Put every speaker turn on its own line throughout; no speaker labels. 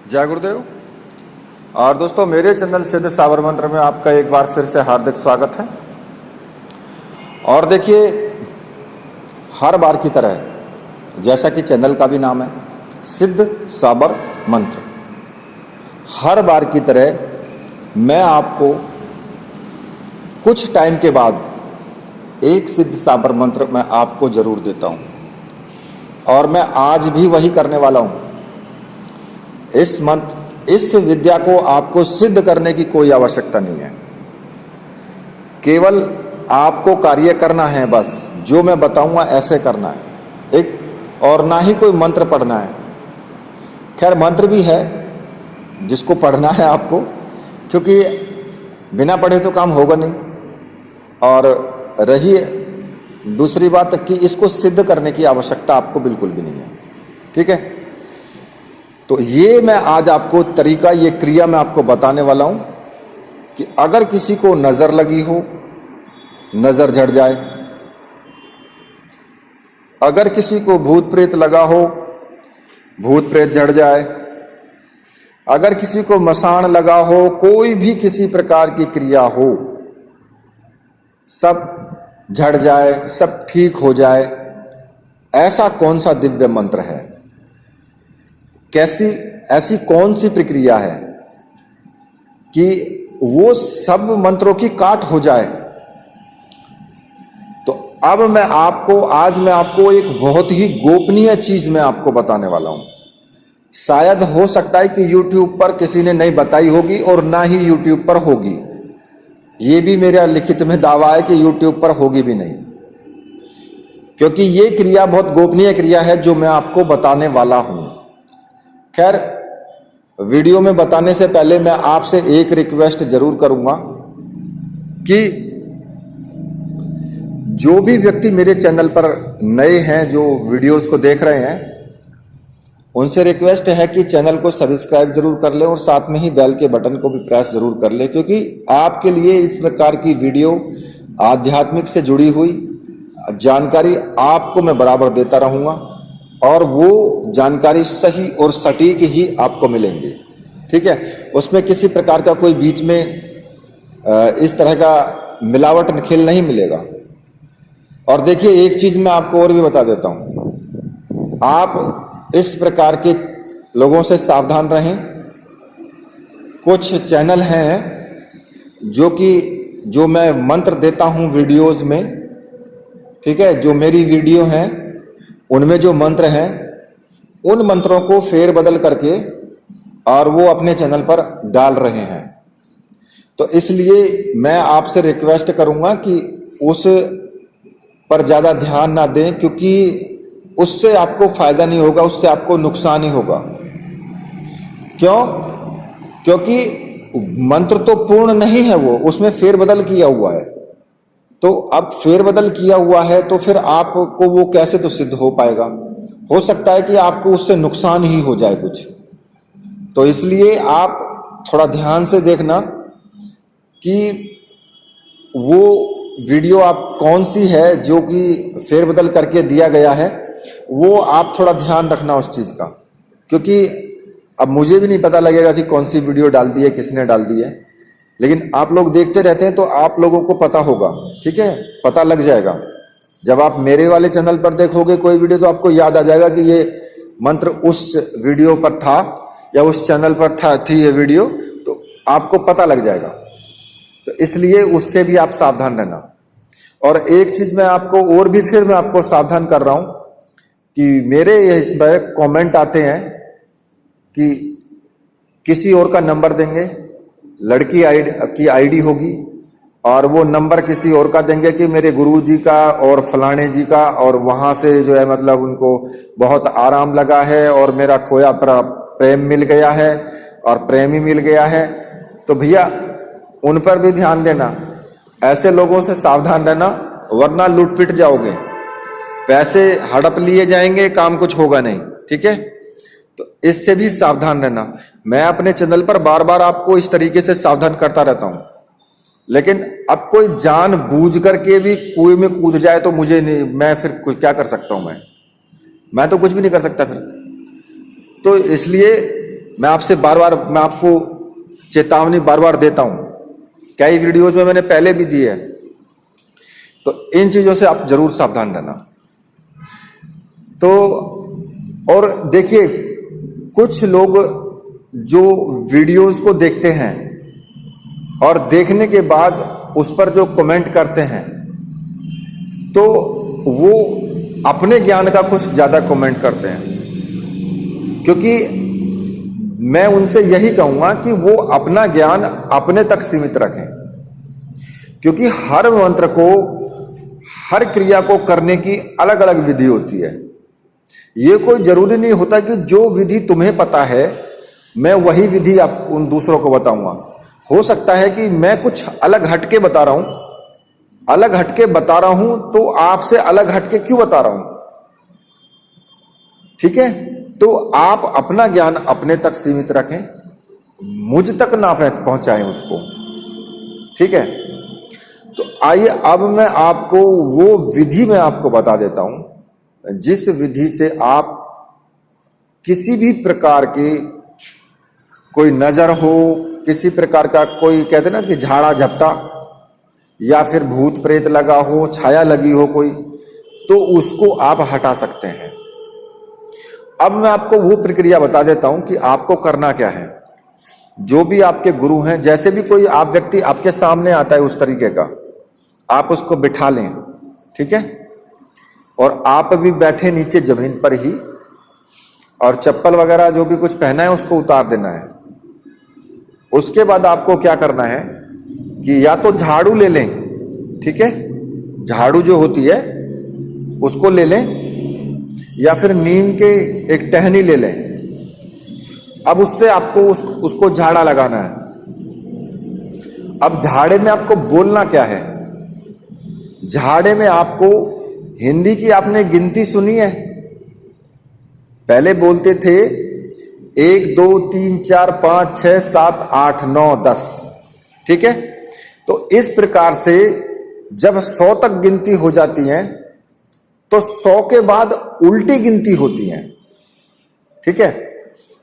जय गुरुदेव। और दोस्तों, मेरे चैनल सिद्ध साबर मंत्र में आपका एक बार फिर से हार्दिक स्वागत है। और देखिए, हर बार की तरह जैसा कि चैनल का भी नाम है सिद्ध साबर मंत्र, हर बार की तरह मैं आपको कुछ टाइम के बाद एक सिद्ध साबर मंत्र मैं आपको जरूर देता हूं, और मैं आज भी वही करने वाला हूं। इस विद्या को आपको सिद्ध करने की कोई आवश्यकता नहीं है, केवल आपको कार्य करना है। बस जो मैं बताऊंगा ऐसे करना है, और ना ही कोई मंत्र पढ़ना है। खैर, मंत्र भी है जिसको पढ़ना है आपको, क्योंकि बिना पढ़े तो काम होगा नहीं। और रही दूसरी बात कि इसको सिद्ध करने की आवश्यकता आपको बिल्कुल भी नहीं है। ठीक है, तो ये मैं आज आपको तरीका, ये क्रिया मैं आपको बताने वाला हूं कि अगर किसी को नजर लगी हो, नजर झड़ जाए। अगर किसी को भूत प्रेत लगा हो, भूत प्रेत झड़ जाए। अगर किसी को मसान लगा हो, कोई भी किसी प्रकार की क्रिया हो, सब झड़ जाए, सब ठीक हो जाए। ऐसा कौन सा दिव्य मंत्र है, ऐसी कौन सी प्रक्रिया है कि वो सब मंत्रों की काट हो जाए। तो अब आज मैं आपको एक बहुत ही गोपनीय चीज मैं आपको बताने वाला हूं। शायद हो सकता है कि YouTube पर किसी ने नहीं बताई होगी, और ना ही YouTube पर होगी। ये भी मेरा लिखित में दावा है कि YouTube पर होगी भी नहीं, क्योंकि ये क्रिया बहुत गोपनीय क्रिया है जो मैं आपको बताने वाला हूं। खैर, वीडियो में बताने से पहले मैं आपसे एक रिक्वेस्ट जरूर करूंगा कि जो भी व्यक्ति मेरे चैनल पर नए हैं, जो वीडियोस को देख रहे हैं, उनसे रिक्वेस्ट है कि चैनल को सब्सक्राइब जरूर कर लें और साथ में ही बेल के बटन को भी प्रेस जरूर कर लें, क्योंकि आपके लिए इस प्रकार की वीडियो आध्यात्मिक से जुड़ी हुई जानकारी आपको मैं बराबर देता रहूंगा, और वो जानकारी सही और सटीक ही आपको मिलेंगी। ठीक है, उसमें किसी प्रकार का कोई बीच में इस तरह का मिलावट खेल नहीं मिलेगा। और देखिए, एक चीज मैं आपको और भी बता देता हूं, आप इस प्रकार के लोगों से सावधान रहें। कुछ चैनल हैं जो मैं मंत्र देता हूं वीडियोस में, ठीक है, जो मेरी वीडियो हैं उनमें जो मंत्र हैं, उन मंत्रों को फेर बदल करके और वो अपने चैनल पर डाल रहे हैं। तो इसलिए मैं आपसे रिक्वेस्ट करूंगा कि उस पर ज्यादा ध्यान ना दें, क्योंकि उससे आपको फायदा नहीं होगा, उससे आपको नुकसान ही होगा। क्यों? क्योंकि मंत्र तो पूर्ण नहीं है, वो उसमें फेरबदल किया हुआ है। तो अब फेरबदल किया हुआ है तो फिर आपको वो कैसे तो सिद्ध हो पाएगा? हो सकता है कि आपको उससे नुकसान ही हो जाए कुछ। तो इसलिए आप थोड़ा ध्यान से देखना कि वो वीडियो आप कौन सी है जो कि फेरबदल करके दिया गया है, वो आप थोड़ा ध्यान रखना उस चीज का, क्योंकि अब मुझे भी नहीं पता लगेगा कि कौन सी वीडियो डाल दी है, किसने डाल दी है, लेकिन आप लोग देखते रहते हैं तो आप लोगों को पता होगा। ठीक है, पता लग जाएगा। जब आप मेरे वाले चैनल पर देखोगे कोई वीडियो, तो आपको याद आ जाएगा कि ये मंत्र उस वीडियो पर था या उस चैनल पर थी ये वीडियो, तो आपको पता लग जाएगा। तो इसलिए उससे भी आप सावधान रहना। और एक चीज मैं आपको सावधान कर रहा हूं कि मेरे इसमें कमेंट आते हैं कि किसी और का नंबर देंगे, लड़की की आईडी होगी, और वो नंबर किसी और का देंगे कि मेरे गुरुजी का और फलाने जी का, और वहां से जो है मतलब उनको बहुत आराम लगा है और मेरा खोया प्रेम मिल गया है और प्रेमी मिल गया है। तो भैया, उन पर भी ध्यान देना, ऐसे लोगों से सावधान रहना, वरना लूट पिट जाओगे, पैसे हड़प लिए जाएंगे, काम कुछ होगा नहीं। ठीक है, तो इससे भी सावधान रहना। मैं अपने चैनल पर बार बार आपको इस तरीके से सावधान करता रहता हूं, लेकिन अब कोई जान बूझ करके भी कुएं में कूद जाए तो मुझे नहीं, मैं फिर कुछ क्या कर सकता हूं? मैं तो कुछ भी नहीं कर सकता फिर। तो इसलिए मैं आपको चेतावनी बार बार देता हूं, कई वीडियोज में मैंने पहले भी दी है, तो इन चीजों से आप जरूर सावधान रहना। तो और देखिए, कुछ लोग जो वीडियोज को देखते हैं और देखने के बाद उस पर जो कमेंट करते हैं, तो वो अपने ज्ञान का कुछ ज्यादा कमेंट करते हैं, क्योंकि मैं उनसे यही कहूंगा कि वो अपना ज्ञान अपने तक सीमित रखें, क्योंकि हर मंत्र को, हर क्रिया को करने की अलग अलग विधि होती है। ये कोई जरूरी नहीं होता कि जो विधि तुम्हें पता है मैं वही विधि आप उन दूसरों को बताऊंगा। हो सकता है कि मैं कुछ अलग हटके बता रहा हूं, तो आपसे अलग हटके क्यों बता रहा हूं, ठीक है। तो आप अपना ज्ञान अपने तक सीमित रखें, मुझ तक ना पहुंचाएं उसको, ठीक है। तो आइए अब मैं आपको वो विधि में आपको बता देता हूं, जिस विधि से आप किसी भी प्रकार की कोई नजर हो, किसी प्रकार का कोई कहते ना कि झाड़ा झपटा या फिर भूत प्रेत लगा हो, छाया लगी हो कोई, तो उसको आप हटा सकते हैं। अब मैं आपको वो प्रक्रिया बता देता हूं कि आपको करना क्या है। जो भी आपके गुरु हैं, जैसे भी कोई आप व्यक्ति आपके सामने आता है उस तरीके का, आप उसको बिठा लें, ठीक है। और आप भी बैठे नीचे जमीन पर ही, और चप्पल वगैरह जो भी कुछ पहना है उसको उतार देना है। उसके बाद आपको क्या करना है कि या तो झाड़ू ले लें, ठीक है, झाड़ू जो होती है उसको ले लें, या फिर नीम के एक टहनी ले लें। अब उससे आपको उसको झाड़ा लगाना है। अब झाड़े में आपको बोलना क्या है, झाड़े में आपको हिंदी की आपने गिनती सुनी है, पहले बोलते थे 1 2 3 4 5 6 7 8 9 10, ठीक है। तो इस प्रकार से जब 100 तक गिनती हो जाती है तो 100 के बाद उल्टी गिनती होती है, ठीक है।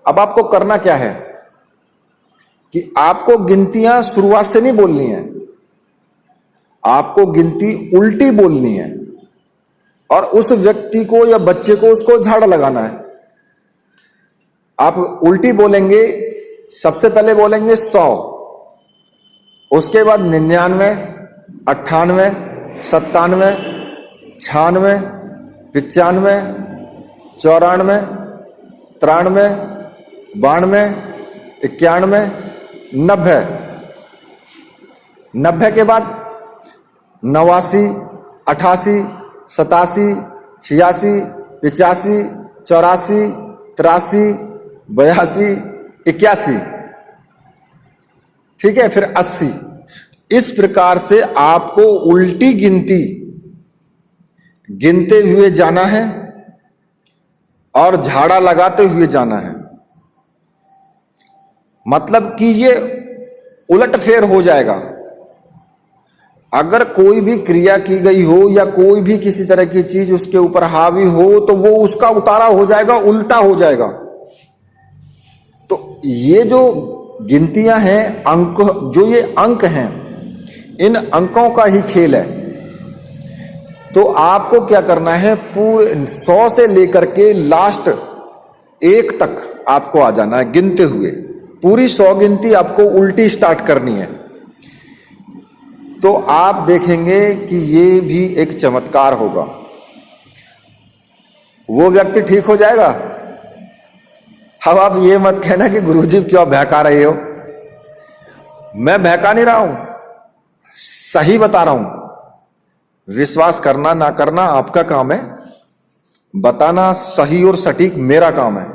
अब आपको करना क्या है कि आपको गिनतियां शुरुआत से नहीं बोलनी है, आपको गिनती उल्टी बोलनी है, और उस व्यक्ति को या बच्चे को उसको झाड़ा लगाना है। आप उल्टी बोलेंगे, सबसे पहले बोलेंगे 100, उसके बाद 99, 98, 97, 96, 95, 94, 93, 92, 91, 90, 90 के बाद 89, 88, 87, 86, 85, 84, 83, 82, 81, ठीक है, फिर 80। इस प्रकार से आपको उल्टी गिनती गिनते हुए जाना है और झाड़ा लगाते हुए जाना है। मतलब कि ये उलटफेर हो जाएगा। अगर कोई भी क्रिया की गई हो या कोई भी किसी तरह की चीज उसके ऊपर हावी हो तो वो उसका उतारा हो जाएगा, उल्टा हो जाएगा। तो ये जो गिनतियां हैं, अंक, जो ये अंक हैं, इन अंकों का ही खेल है। तो आपको क्या करना है, पूरे 100 से लेकर के लास्ट 1 तक आपको आ जाना है गिनते हुए। पूरी 100 गिनती आपको उल्टी स्टार्ट करनी है। तो आप देखेंगे कि ये भी एक चमत्कार होगा, वो व्यक्ति ठीक हो जाएगा। अब आप ये मत कहना कि गुरुजी क्यों बहका रहे हो, मैं बहका नहीं रहा हूं, सही बता रहा हूं। विश्वास करना ना करना आपका काम है, बताना सही और सटीक मेरा काम है।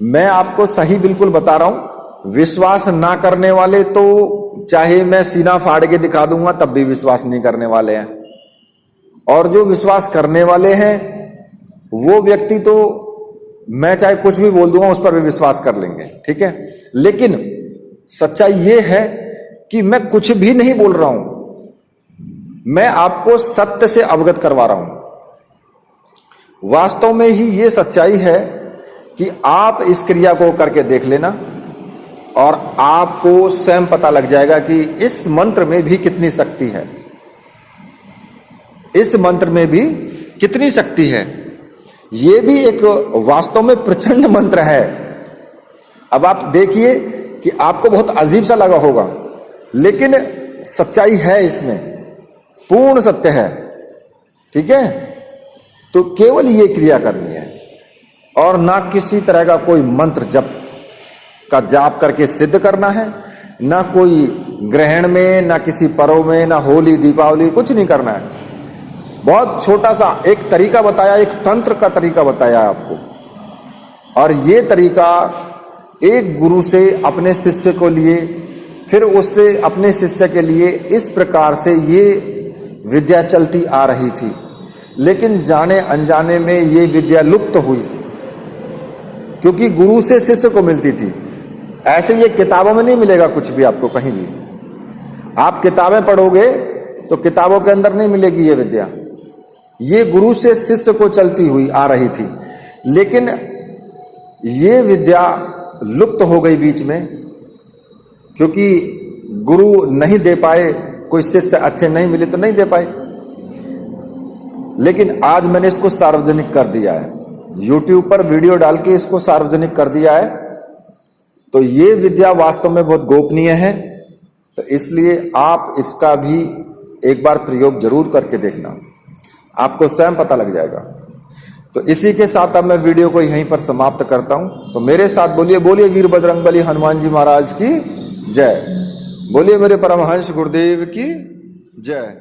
मैं आपको सही बिल्कुल बता रहा हूं। विश्वास ना करने वाले तो चाहे मैं सीना फाड़ के दिखा दूंगा तब भी विश्वास नहीं करने वाले हैं, और जो विश्वास करने वाले हैं वो व्यक्ति तो मैं चाहे कुछ भी बोल दूंगा उस पर भी विश्वास कर लेंगे, ठीक है। लेकिन सच्चाई ये है कि मैं कुछ भी नहीं बोल रहा हूं, मैं आपको सत्य से अवगत करवा रहा हूं। वास्तव में ही ये सच्चाई है कि आप इस क्रिया को करके देख लेना और आपको स्वयं पता लग जाएगा कि इस मंत्र में भी कितनी शक्ति है, इस मंत्र में भी कितनी शक्ति है। ये भी एक वास्तव में प्रचंड मंत्र है। अब आप देखिए कि आपको बहुत अजीब सा लगा होगा, लेकिन सच्चाई है इसमें, पूर्ण सत्य है। ठीक है, तो केवल ये क्रिया करनी है और ना किसी तरह का कोई मंत्र जप का जाप करके सिद्ध करना है, ना कोई ग्रहण में, ना किसी पर्व में, ना होली दीपावली, कुछ नहीं करना है। बहुत छोटा सा एक तरीका बताया, एक तंत्र का तरीका बताया आपको, और ये तरीका एक गुरु से अपने शिष्य को लिए, फिर उससे अपने शिष्य के लिए, इस प्रकार से ये विद्या चलती आ रही थी। लेकिन जाने अनजाने में ये विद्या लुप्त हुई, क्योंकि गुरु से शिष्य को मिलती थी। ऐसे ये किताबों में नहीं मिलेगा कुछ भी आपको कहीं भी। आप किताबें पढ़ोगे तो किताबों के अंदर नहीं मिलेगी ये विद्या। ये गुरु से शिष्य को चलती हुई आ रही थी, लेकिन ये विद्या लुप्त हो गई बीच में, क्योंकि गुरु नहीं दे पाए, कोई शिष्य अच्छे नहीं मिले तो नहीं दे पाए। लेकिन आज मैंने इसको सार्वजनिक कर दिया है, YouTube पर वीडियो डाल के इसको सार्वजनिक कर दिया है। तो ये विद्या वास्तव में बहुत गोपनीय है, तो इसलिए आप इसका भी एक बार प्रयोग जरूर करके देखना, आपको स्वयं पता लग जाएगा। तो इसी के साथ अब मैं वीडियो को यहीं पर समाप्त करता हूं। तो मेरे साथ बोलिए, बोलिए वीर बजरंगबली हनुमान जी महाराज की जय, बोलिए मेरे परमहंस गुरुदेव की जय।